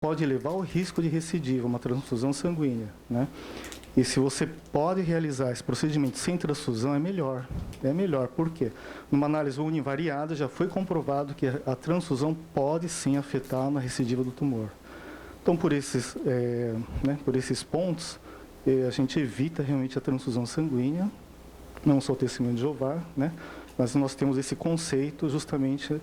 pode levar ao risco de recidiva, uma transfusão sanguínea, né? E se você pode realizar esse procedimento sem transfusão, é melhor. É melhor, por quê? Numa análise univariada, já foi comprovado que a transfusão pode sim afetar na recidiva do tumor. Então, por esses pontos, a gente evita realmente a transfusão sanguínea, não só o testemunho de Jeová, né? Mas nós temos esse conceito justamente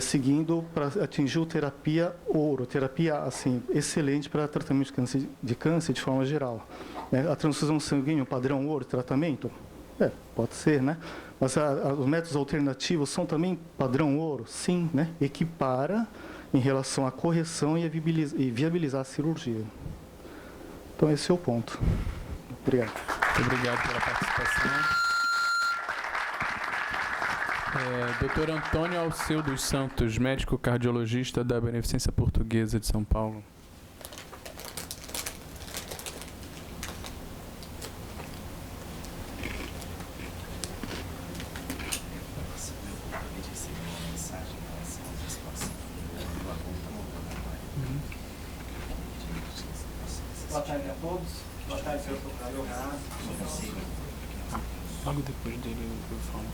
seguindo para atingir a terapia ouro, terapia assim, excelente para tratamento de câncer de forma geral. A transfusão sanguínea, o padrão ouro, tratamento? Pode ser, né? Mas os métodos alternativos são também padrão ouro? Sim, né? Equipara em relação à correção e viabilizar a cirurgia. Então, esse é o ponto. Obrigado. Muito obrigado pela participação. Dr. Antônio Alceu dos Santos, médico cardiologista da Beneficência Portuguesa de São Paulo. Boa tarde a todos. Boa tarde, senhor procurador Renato. Logo depois dele eu falo.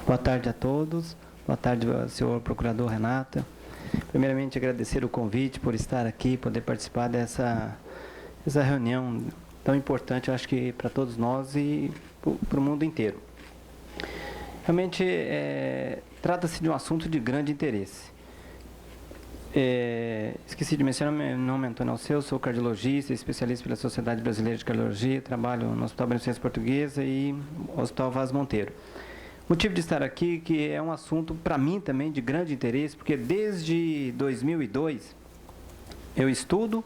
Boa tarde a todos. Boa tarde, senhor procurador Renato. Primeiramente, agradecer o convite por estar aqui, poder participar dessa reunião tão importante, eu acho que para todos nós e para o mundo inteiro. Realmente, trata-se de um assunto de grande interesse. Esqueci de mencionar meu nome é Antônio Alceu, sou cardiologista, especialista pela Sociedade Brasileira de Cardiologia, trabalho no Hospital Beneficência Portuguesa e Hospital Vaz Monteiro. O motivo de estar aqui que é um assunto para mim também de grande interesse, porque desde 2002 eu estudo,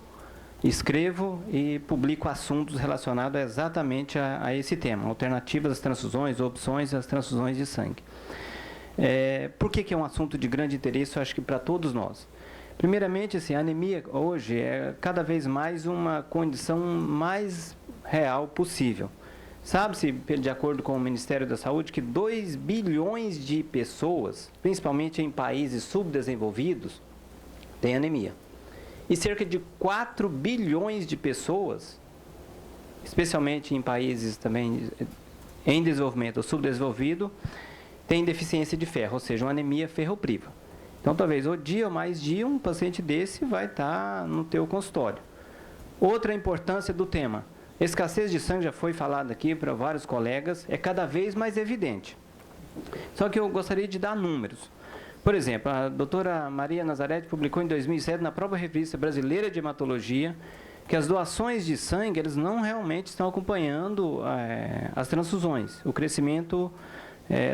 escrevo e publico assuntos relacionados exatamente a esse tema, alternativas às transfusões, opções às transfusões de sangue. Por que é um assunto de grande interesse, eu acho que para todos nós? Primeiramente, assim, a anemia hoje é cada vez mais uma condição mais real possível. Sabe-se, de acordo com o Ministério da Saúde, que 2 bilhões de pessoas, principalmente em países subdesenvolvidos, têm anemia. E cerca de 4 bilhões de pessoas, especialmente em países também em desenvolvimento ou subdesenvolvido, têm deficiência de ferro, ou seja, uma anemia ferropriva. Então, talvez o dia ou mais dia, um paciente desse vai estar no teu consultório. Outra importância do tema. Escassez de sangue já foi falado aqui para vários colegas, é cada vez mais evidente. Só que eu gostaria de dar números. Por exemplo, a doutora Maria Nazarete publicou em 2007 na própria Revista Brasileira de Hematologia que as doações de sangue eles não realmente estão acompanhando as transfusões, o crescimento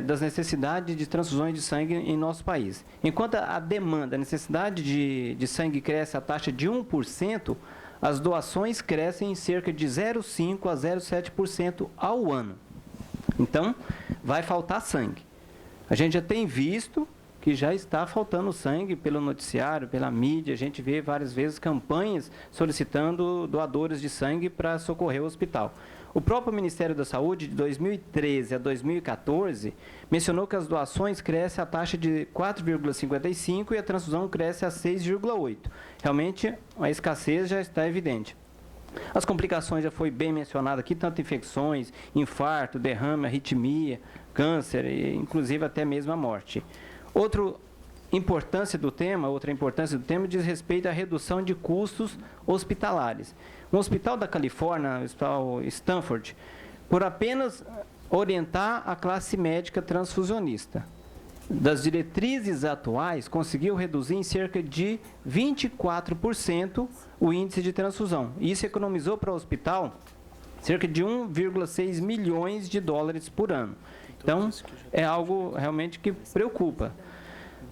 das necessidades de transfusões de sangue em nosso país. Enquanto a demanda, a necessidade de sangue cresce a taxa de 1%, as doações crescem em cerca de 0,5% a 0,7% ao ano. Então, vai faltar sangue. A gente já tem visto que já está faltando sangue pelo noticiário, pela mídia. A gente vê várias vezes campanhas solicitando doadores de sangue para socorrer o hospital. O próprio Ministério da Saúde, de 2013 a 2014, mencionou que as doações crescem a taxa de 4,55% e a transfusão cresce a 6,8%. Realmente, a escassez já está evidente. As complicações já foi bem mencionado aqui, tanto infecções, infarto, derrame, arritmia, câncer e inclusive até mesmo a morte. Outra importância do tema diz respeito à redução de custos hospitalares. Um hospital da Califórnia, o Hospital Stanford, por apenas orientar a classe médica transfusionista, das diretrizes atuais, conseguiu reduzir em cerca de 24% o índice de transfusão. Isso economizou para o hospital cerca de 1,6 milhões de dólares por ano. Então, é algo realmente que preocupa.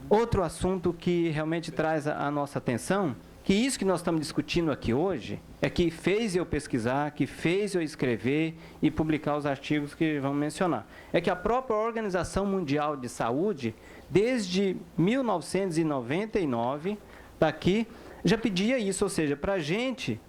Outro assunto que realmente traz a nossa atenção, que isso que nós estamos discutindo aqui hoje, é que fez eu pesquisar, que fez eu escrever e publicar os artigos que vamos mencionar. É que a própria Organização Mundial de Saúde, desde 1999, daqui, já pedia isso, ou seja, para a gente,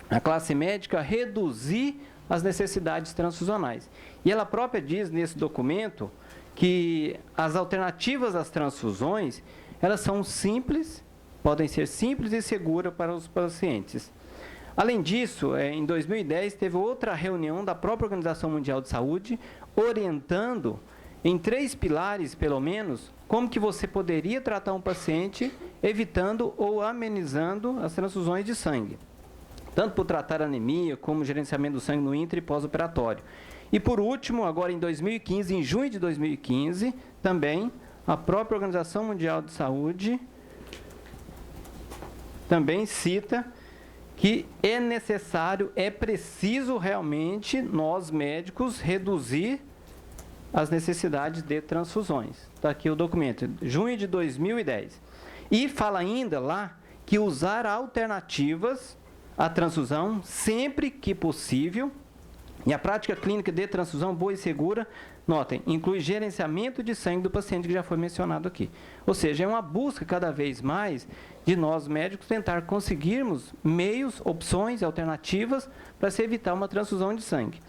a classe médica, reduzir as necessidades transfusionais. E ela própria diz nesse documento que as alternativas às transfusões, elas são simples podem ser simples e seguras para os pacientes. Além disso, em 2010, teve outra reunião da própria Organização Mundial de Saúde, orientando em 3 pilares, pelo menos, como que você poderia tratar um paciente evitando ou amenizando as transfusões de sangue, tanto por tratar anemia, como gerenciamento do sangue no intra e pós-operatório. E, por último, agora em 2015, em junho de 2015, também, a própria Organização Mundial de Saúde também cita que é necessário, é preciso realmente, nós médicos, reduzir as necessidades de transfusões. Está aqui o documento, junho de 2010. E fala ainda lá que usar alternativas à transfusão sempre que possível. E a prática clínica de transfusão boa e segura, notem, inclui gerenciamento de sangue do paciente, que já foi mencionado aqui. Ou seja, é uma busca cada vez mais de nós médicos tentar conseguirmos meios, opções, alternativas para se evitar uma transfusão de sangue.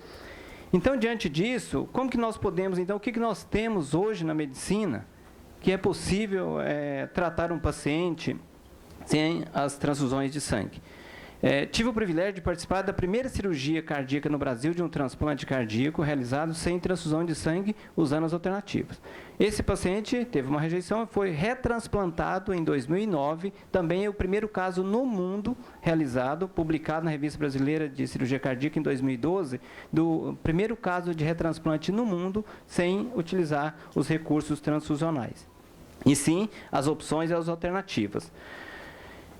Então, diante disso, como que nós podemos, então, o que nós temos hoje na medicina que é possível tratar um paciente sem as transfusões de sangue? Tive o privilégio de participar da primeira cirurgia cardíaca no Brasil de um transplante cardíaco realizado sem transfusão de sangue, usando as alternativas. Esse paciente teve uma rejeição e foi retransplantado em 2009. Também é o primeiro caso no mundo realizado, publicado na Revista Brasileira de Cirurgia Cardíaca em 2012, do primeiro caso de retransplante no mundo sem utilizar os recursos transfusionais. E sim, as opções e as alternativas.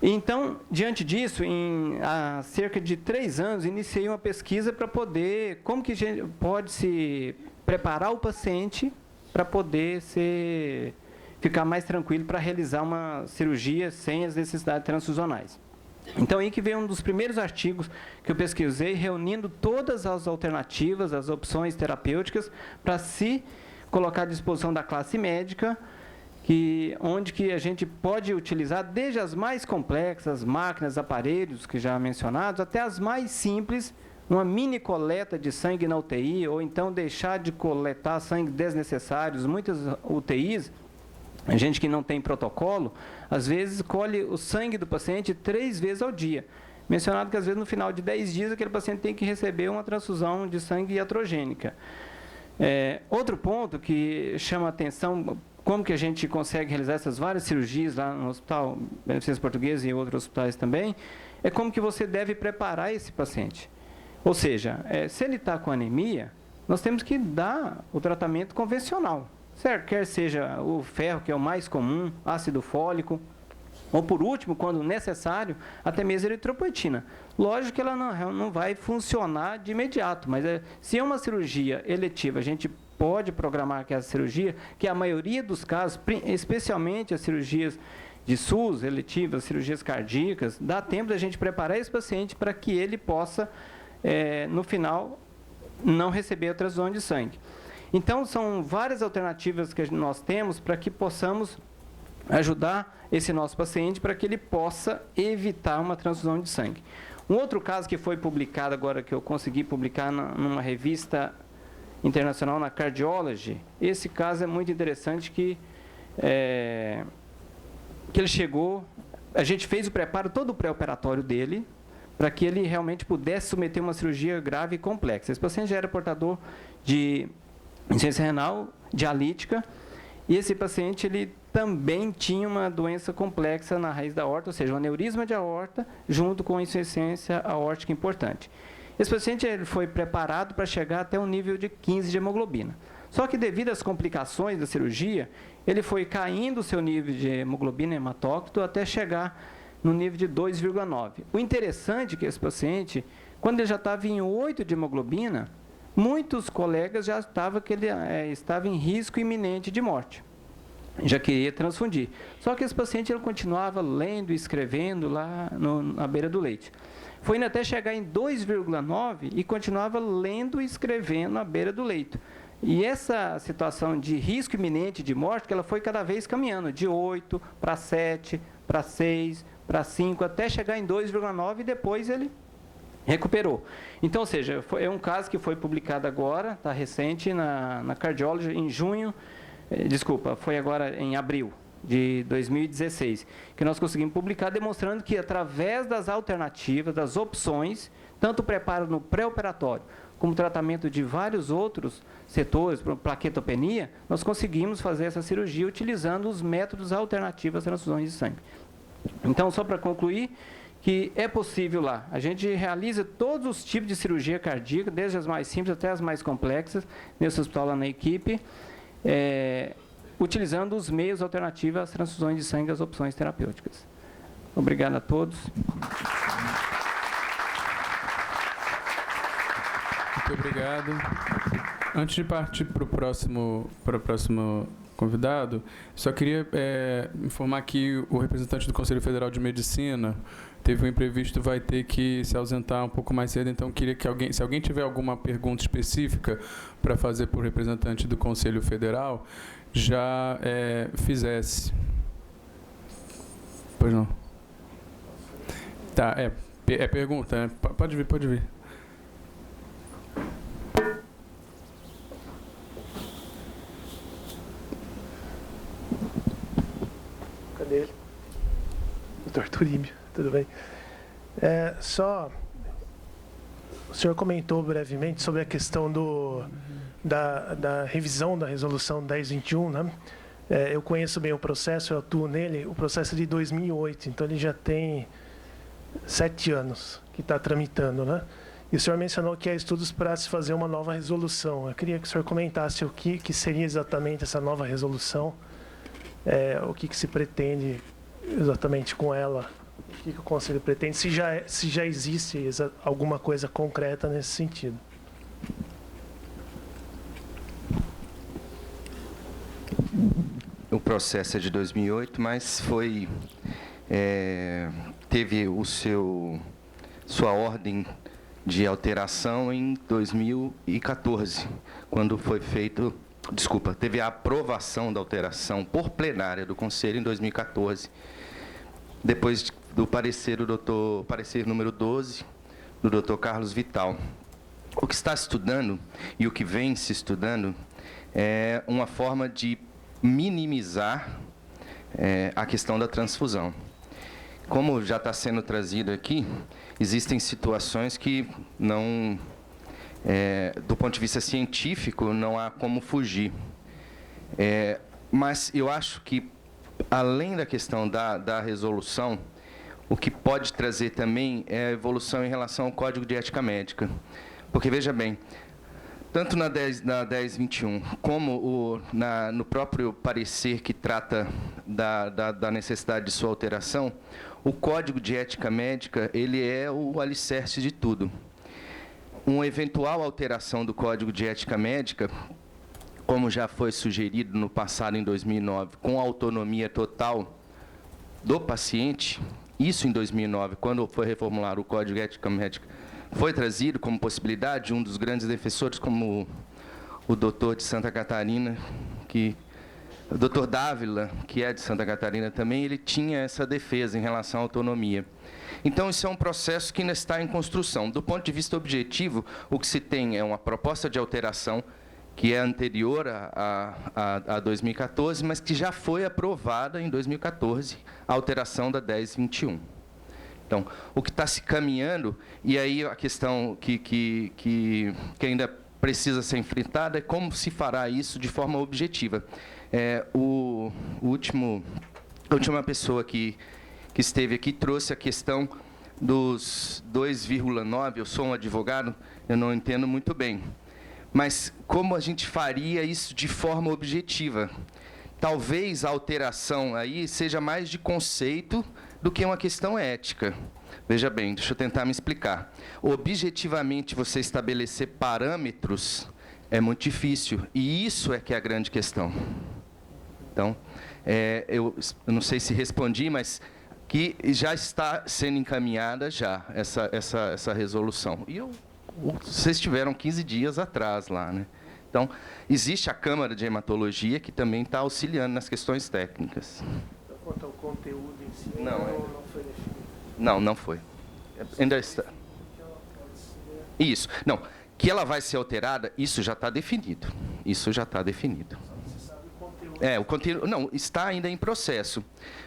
Então, diante disso, há cerca de 3 anos, iniciei uma pesquisa para poder, como que a gente pode se preparar o paciente para poder ficar mais tranquilo para realizar uma cirurgia sem as necessidades transfusionais. Então, aí que veio um dos primeiros artigos que eu pesquisei, reunindo todas as alternativas, as opções terapêuticas, para se colocar à disposição da classe médica, onde que a gente pode utilizar desde as mais complexas, máquinas, aparelhos, que já mencionados, até as mais simples, uma mini coleta de sangue na UTI, ou então deixar de coletar sangue desnecessários. Muitas UTIs, a gente que não tem protocolo, às vezes colhe o sangue do paciente 3 vezes ao dia. Mencionado que às vezes no final de 10 dias aquele paciente tem que receber uma transfusão de sangue iatrogênica. Outro ponto que chama a atenção, como que a gente consegue realizar essas várias cirurgias lá no Hospital Beneficência Portuguesa e em outros hospitais também, é como que você deve preparar esse paciente. Ou seja, se ele está com anemia, nós temos que dar o tratamento convencional, certo? Quer seja o ferro, que é o mais comum, ácido fólico, ou por último, quando necessário, até mesmo eritropoetina. Lógico que ela não vai funcionar de imediato, mas se é uma cirurgia eletiva, a gente pode programar aquela cirurgia, que a maioria dos casos, especialmente as cirurgias de SUS, eletivas, cirurgias cardíacas, dá tempo da gente preparar esse paciente para que ele possa, no final, não receber a transfusão de sangue. Então, são várias alternativas que nós temos para que possamos ajudar esse nosso paciente para que ele possa evitar uma transfusão de sangue. Um outro caso que foi publicado agora, que eu consegui publicar numa revista internacional, na Cardiology, esse caso é muito interessante, que ele chegou, a gente fez o preparo, todo o pré-operatório dele, para que ele realmente pudesse submeter uma cirurgia grave e complexa. Esse paciente já era portador de insuficiência renal dialítica, e esse paciente ele também tinha uma doença complexa na raiz da aorta, ou seja, um aneurisma de aorta, junto com insuficiência aórtica importante. Esse paciente ele foi preparado para chegar até um nível de 15 de hemoglobina. Só que, devido às complicações da cirurgia, ele foi caindo o seu nível de hemoglobina hematócrito até chegar no nível de 2,9. O interessante é que esse paciente, quando ele já estava em 8 de hemoglobina, muitos colegas já estavam que ele estava em risco iminente de morte. Já queria transfundir. Só que esse paciente ele continuava lendo e escrevendo lá na beira do leite. Foi indo até chegar em 2,9 e continuava lendo e escrevendo na beira do leito. E essa situação de risco iminente de morte, que ela foi cada vez caminhando, de 8 para 7, para 6, para 5, até chegar em 2,9 e depois ele recuperou. Então, ou seja, é um caso que foi publicado agora, está recente, na Cardiology, em junho, foi agora em abril de 2016, que nós conseguimos publicar, demonstrando que, através das alternativas, das opções, tanto o preparo no pré-operatório, como o tratamento de vários outros setores, por plaquetopenia, nós conseguimos fazer essa cirurgia utilizando os métodos alternativos às transfusões de sangue. Então, só para concluir, que é possível lá. A gente realiza todos os tipos de cirurgia cardíaca, desde as mais simples até as mais complexas, nesse hospital lá na equipe, utilizando os meios alternativos às transfusões de sangue e às opções terapêuticas. Obrigado a todos. Muito obrigado. Antes de partir para o próximo convidado, só queria informar que o representante do Conselho Federal de Medicina teve um imprevisto, vai ter que se ausentar um pouco mais cedo, então queria que se alguém tiver alguma pergunta específica para fazer para o representante do Conselho Federal, já fizesse. Pois não. Tá, é pergunta, né? Pode vir. Cadê ele? Doutor Turíbio, tudo bem? O senhor comentou brevemente sobre a questão da revisão da resolução 1021, né? Eu conheço bem o processo, eu atuo nele, o processo é de 2008, então ele já tem 7 anos que está tramitando, né? E o senhor mencionou que há estudos para se fazer uma nova resolução. Eu queria que o senhor comentasse o que seria exatamente essa nova resolução, o que se pretende exatamente com ela, o que o Conselho pretende, se já existe alguma coisa concreta nesse sentido. O processo é de 2008, mas teve sua ordem de alteração em 2014, quando foi feito... Desculpa, teve a aprovação da alteração por plenária do Conselho em 2014, depois do parecer número 12, do Dr. Carlos Vital. O que está estudando e o que vem se estudando é uma forma de minimizar a questão da transfusão. Como já está sendo trazido aqui, existem situações que não... do ponto de vista científico, não há como fugir. Mas eu acho que, além da questão da resolução, o que pode trazer também é a evolução em relação ao Código de Ética Médica. Porque, veja bem, tanto na 1021, como no próprio parecer que trata da necessidade de sua alteração, o Código de Ética Médica, ele é o alicerce de tudo. Uma eventual alteração do Código de Ética Médica, como já foi sugerido no passado, em 2009, com a autonomia total do paciente, isso em 2009, quando foi reformular o Código de Ética Médica, foi trazido como possibilidade. Um dos grandes defensores, como o doutor de Santa Catarina, o doutor Dávila, que é de Santa Catarina também, ele tinha essa defesa em relação à autonomia. Então, isso é um processo que ainda está em construção. Do ponto de vista objetivo, o que se tem é uma proposta de alteração que é anterior a 2014, mas que já foi aprovada em 2014, a alteração da 1021. Então, o que está se caminhando, e aí a questão que ainda precisa ser enfrentada é como se fará isso de forma objetiva. A última pessoa que esteve aqui trouxe a questão dos 2,9, eu sou um advogado, eu não entendo muito bem. Mas como a gente faria isso de forma objetiva? Talvez a alteração aí seja mais de conceito do que uma questão ética. Veja bem, deixa eu tentar me explicar. Objetivamente, você estabelecer parâmetros é muito difícil, e isso é que é a grande questão. Então, eu não sei se respondi, mas que já está sendo encaminhada já essa resolução. E vocês tiveram 15 dias atrás lá, né? Então, existe a Câmara de Hematologia, que também está auxiliando nas questões técnicas. Quanto ao conteúdo em si, não foi definido? Não foi. Ainda está. Isso. Não, que ela vai ser alterada, isso já está definido. Isso já está definido. Você sabe o conteúdo O conteúdo não está ainda em processo.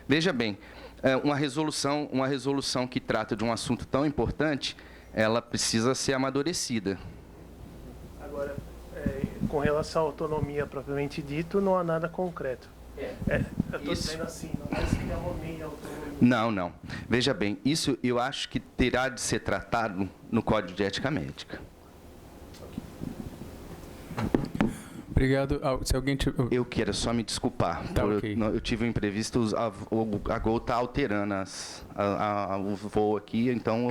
Veja bem, uma resolução que trata de um assunto tão importante, ela precisa ser amadurecida. Agora, com relação à autonomia propriamente dito, não há nada concreto. Eu estou dizendo assim, não parece que arrumei a autonomia. Não. Veja bem, isso eu acho que terá de ser tratado no Código de Ética Médica. Obrigado. Se alguém Eu quero só me desculpar. Tá, ok. Eu tive um imprevisto, a Gol está alterando o voo aqui, então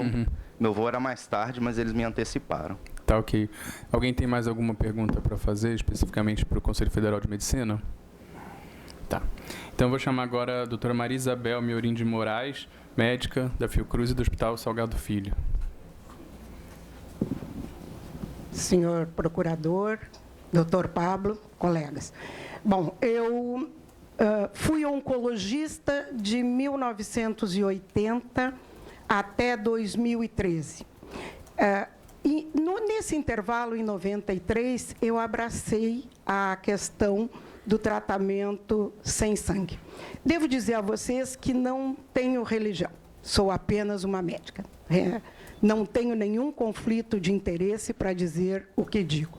meu voo era mais tarde, mas eles me anteciparam. Tá, ok. Alguém tem mais alguma pergunta para fazer, especificamente para o Conselho Federal de Medicina? Tá. Então, eu vou chamar agora a doutora Maria Isabel Miorim de Moraes, médica da Fiocruz e do Hospital Salgado Filho. Senhor procurador, doutor Pablo, colegas. Bom, eu fui oncologista de 1980 até 2013. Nesse intervalo, em 93, eu abracei a questão do tratamento sem sangue. Devo dizer a vocês que não tenho religião, sou apenas uma médica. Não tenho nenhum conflito de interesse para dizer o que digo.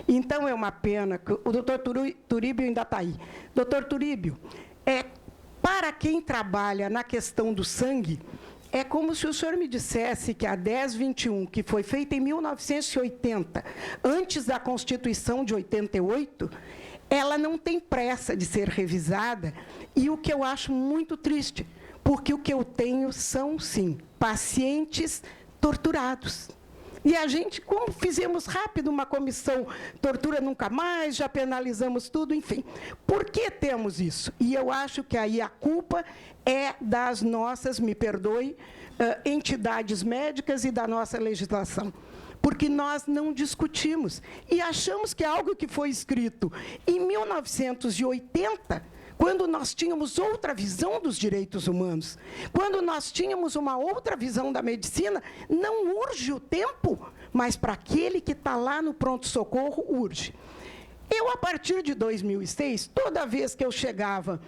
Então, é uma pena que o doutor Turíbio ainda está aí. Doutor Turíbio, para quem trabalha na questão do sangue, é como se o senhor me dissesse que a 1021, que foi feita em 1980, antes da Constituição de 88, ela não tem pressa de ser revisada, e o que eu acho muito triste, porque o que eu tenho são, sim, pacientes torturados. E a gente, como fizemos rápido uma comissão, tortura nunca mais, já penalizamos tudo, enfim. Por que temos isso? E eu acho que aí a culpa é das nossas, me perdoe, entidades médicas e da nossa legislação. Porque nós não discutimos e achamos que é algo que foi escrito em 1980, quando nós tínhamos outra visão dos direitos humanos, quando nós tínhamos uma outra visão da medicina, não urge o tempo, mas para aquele que está lá no pronto-socorro, urge. Eu, a partir de 2006, toda vez que eu chegava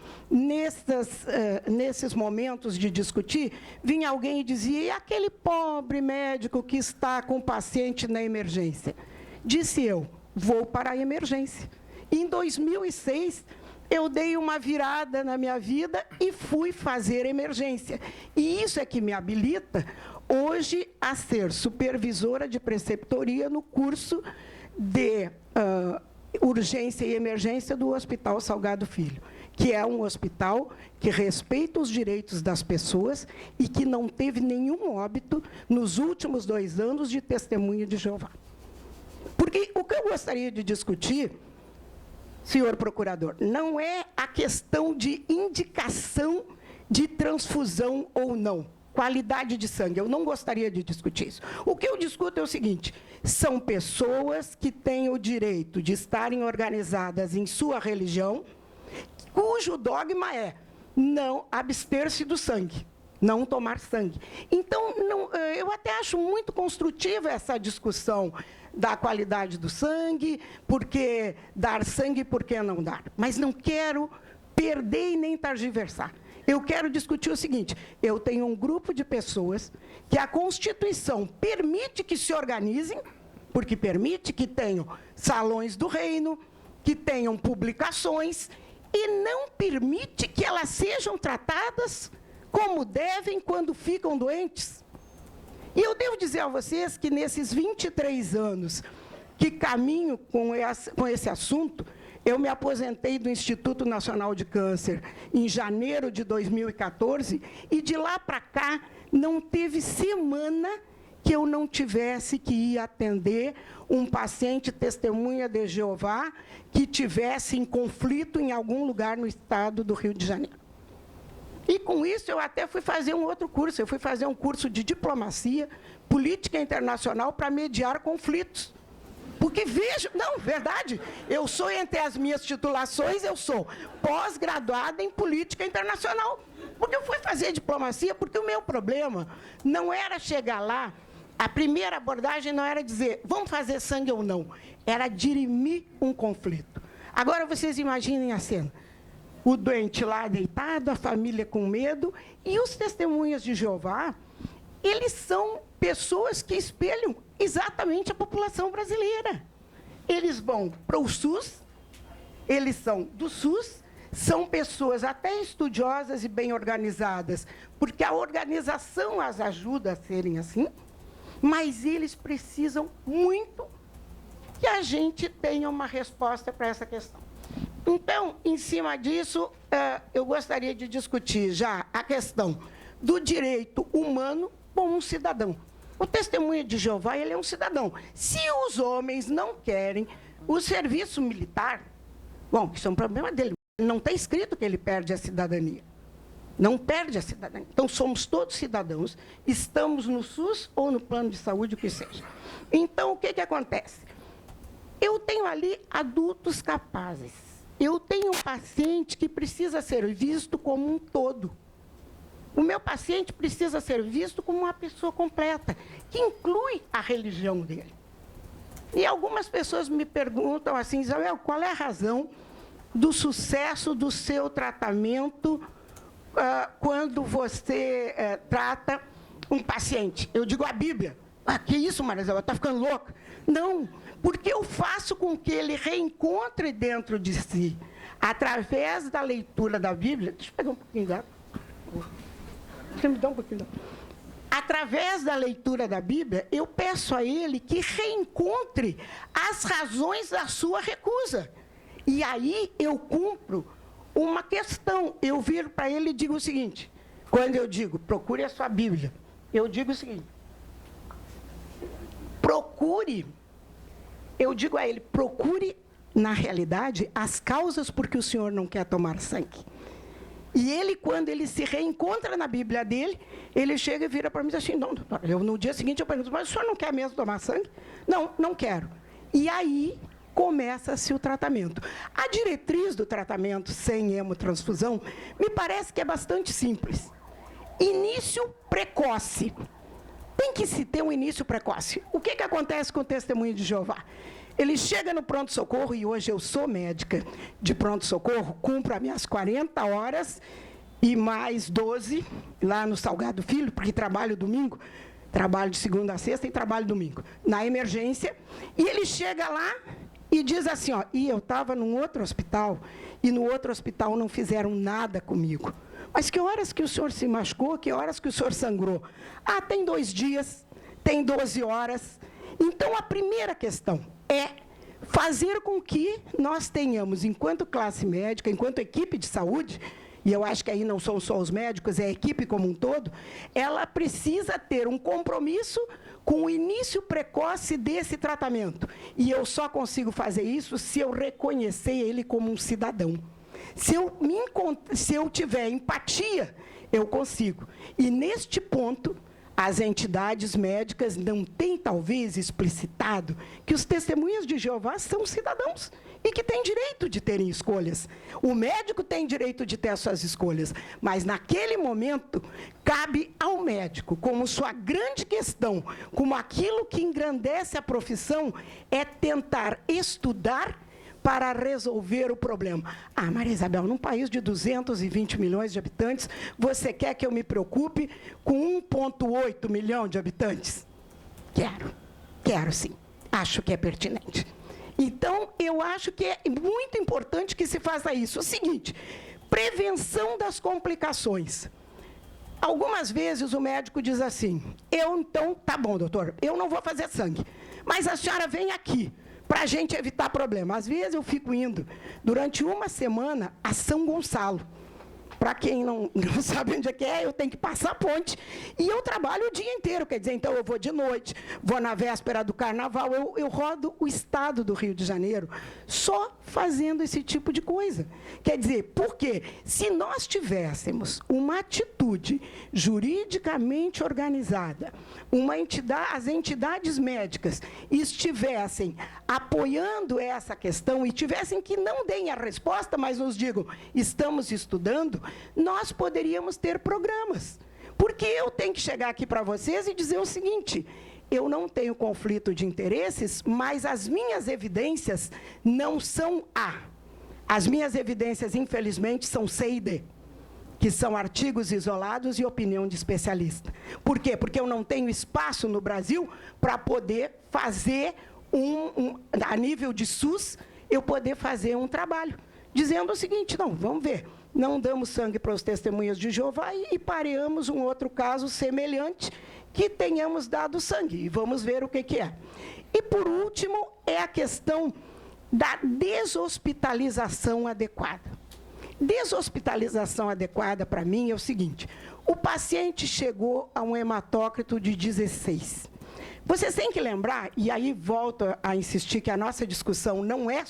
nesses momentos de discutir, vinha alguém e dizia, e aquele pobre médico que está com o paciente na emergência? Disse eu, vou para a emergência. Em 2006, eu dei uma virada na minha vida e fui fazer emergência. E isso é que me habilita, hoje, a ser supervisora de preceptoria no curso de urgência e emergência do Hospital Salgado Filho, que é um hospital que respeita os direitos das pessoas e que não teve nenhum óbito nos últimos 2 anos de testemunho de Jeová. Porque o que eu gostaria de discutir, senhor procurador, não é a questão de indicação de transfusão ou não, qualidade de sangue. Eu não gostaria de discutir isso. O que eu discuto é o seguinte, são pessoas que têm o direito de estarem organizadas em sua religião, cujo dogma é não abster-se do sangue, não tomar sangue. Então, eu até acho muito construtiva essa discussão da qualidade do sangue, porque dar sangue, por que não dar? Mas não quero perder e nem targiversar. Eu quero discutir o seguinte, eu tenho um grupo de pessoas que a Constituição permite que se organizem, porque permite que tenham salões do reino, que tenham publicações, e não permite que elas sejam tratadas como devem quando ficam doentes. E eu devo dizer a vocês que nesses 23 anos que caminho com esse assunto, eu me aposentei do Instituto Nacional de Câncer em janeiro de 2014, e de lá para cá não teve semana que eu não tivesse que ir atender um paciente testemunha de Jeová que tivesse em conflito em algum lugar no estado do Rio de Janeiro. E com isso eu até fui fazer um outro curso, eu fui fazer um curso de diplomacia, política internacional para mediar conflitos. Porque vejo, não, verdade, eu sou, entre as minhas titulações, eu sou pós-graduada em política internacional. Porque eu fui fazer diplomacia, porque o meu problema não era chegar lá, a primeira abordagem não era dizer, vamos fazer sangue ou não, era dirimir um conflito. Agora vocês imaginem a cena, o doente lá deitado, a família com medo, e os testemunhas de Jeová, eles são pessoas que espelham exatamente a população brasileira. Eles vão para o SUS, eles são do SUS, são pessoas até estudiosas e bem organizadas, porque a organização as ajuda a serem assim, mas eles precisam muito que a gente tenha uma resposta para essa questão. Então, em cima disso, eu gostaria de discutir já a questão do direito humano como um cidadão. O testemunho de Jeová, ele é um cidadão. Se os homens não querem o serviço militar, bom, isso é um problema dele. Não está escrito que ele perde a cidadania. Não perde a cidadania. Então, somos todos cidadãos, estamos no SUS ou no plano de saúde, o que seja. Então, o que acontece? Eu tenho ali adultos capazes. Eu tenho um paciente que precisa ser visto como um todo. O meu paciente precisa ser visto como uma pessoa completa, que inclui a religião dele. E algumas pessoas me perguntam assim, Isabel, qual é a razão do sucesso do seu tratamento quando você trata um paciente? Eu digo a Bíblia. Ah, que isso, Maria Isabel, está ficando louca? Não, porque eu faço com que ele reencontre dentro de si, através da leitura da Bíblia. Deixa eu pegar um pouquinho d'água. Me dá um pouquinho d'água. Através da leitura da Bíblia, eu peço a ele que reencontre as razões da sua recusa. E aí eu cumpro uma questão. Eu viro para ele e digo o seguinte, quando eu digo, procure a sua Bíblia, eu digo o seguinte, eu digo a ele, procure, na realidade, as causas por que o senhor não quer tomar sangue. E ele, quando ele se reencontra na Bíblia dele, ele chega e vira para mim e diz assim, não, doutor, no dia seguinte eu pergunto, mas o senhor não quer mesmo tomar sangue? Não, não quero. E aí começa-se o tratamento. A diretriz do tratamento sem hemotransfusão me parece que é bastante simples. Início precoce. Tem que se ter um início precoce. O que acontece com o testemunho de Jeová? Ele chega no pronto-socorro, e hoje eu sou médica de pronto-socorro, cumpro as minhas 40 horas e mais 12 lá no Salgado Filho, porque trabalho domingo, trabalho de segunda a sexta e trabalho domingo, na emergência, e ele chega lá e diz assim, ó, e eu estava num outro hospital, e no outro hospital não fizeram nada comigo. Mas que horas que o senhor se machucou? Que horas que o senhor sangrou? Ah, tem 2 dias, tem 12 horas. Então, a primeira questão é fazer com que nós tenhamos, enquanto classe médica, enquanto equipe de saúde, e eu acho que aí não são só os médicos, é a equipe como um todo, ela precisa ter um compromisso com o início precoce desse tratamento. E eu só consigo fazer isso se eu reconhecer ele como um cidadão. Se eu tiver empatia, eu consigo. E, neste ponto, as entidades médicas não têm, talvez, explicitado que os testemunhas de Jeová são cidadãos e que têm direito de terem escolhas. O médico tem direito de ter as suas escolhas, mas, naquele momento, cabe ao médico, como sua grande questão, como aquilo que engrandece a profissão, é tentar estudar para resolver o problema. Ah, Maria Isabel, num país de 220 milhões de habitantes, você quer que eu me preocupe com 1,8 milhão de habitantes? Quero sim. Acho que é pertinente. Então, eu acho que é muito importante que se faça isso. O seguinte, prevenção das complicações. Algumas vezes o médico diz assim, então, tá bom, doutor, eu não vou fazer sangue, mas a senhora vem aqui, para a gente evitar problema. Às vezes eu fico indo, durante uma semana, a São Gonçalo. Para quem não sabe onde é que é, eu tenho que passar a ponte. E eu trabalho o dia inteiro, quer dizer, então eu vou de noite, vou na véspera do carnaval, eu rodo o estado do Rio de Janeiro só fazendo esse tipo de coisa. Quer dizer, porque se nós tivéssemos uma atitude juridicamente organizada, as entidades médicas estivessem apoiando essa questão e tivessem que não deem a resposta, mas nos digam, estamos estudando, nós poderíamos ter programas. Porque eu tenho que chegar aqui para vocês e dizer o seguinte, eu não tenho conflito de interesses, mas as minhas evidências não são A. As minhas evidências, infelizmente, são C e D, que são artigos isolados e opinião de especialista. Por quê? Porque eu não tenho espaço no Brasil para poder fazer a nível de SUS, eu poder fazer um trabalho, dizendo o seguinte, não, vamos ver, não damos sangue para os testemunhas de Jeová e pareamos um outro caso semelhante que tenhamos dado sangue, e vamos ver o que é. E, por último, é a questão da deshospitalização adequada. Deshospitalização adequada, para mim, é o seguinte, o paciente chegou a um hematócrito de 16. Vocês têm que lembrar, e aí volto a insistir que a nossa discussão não é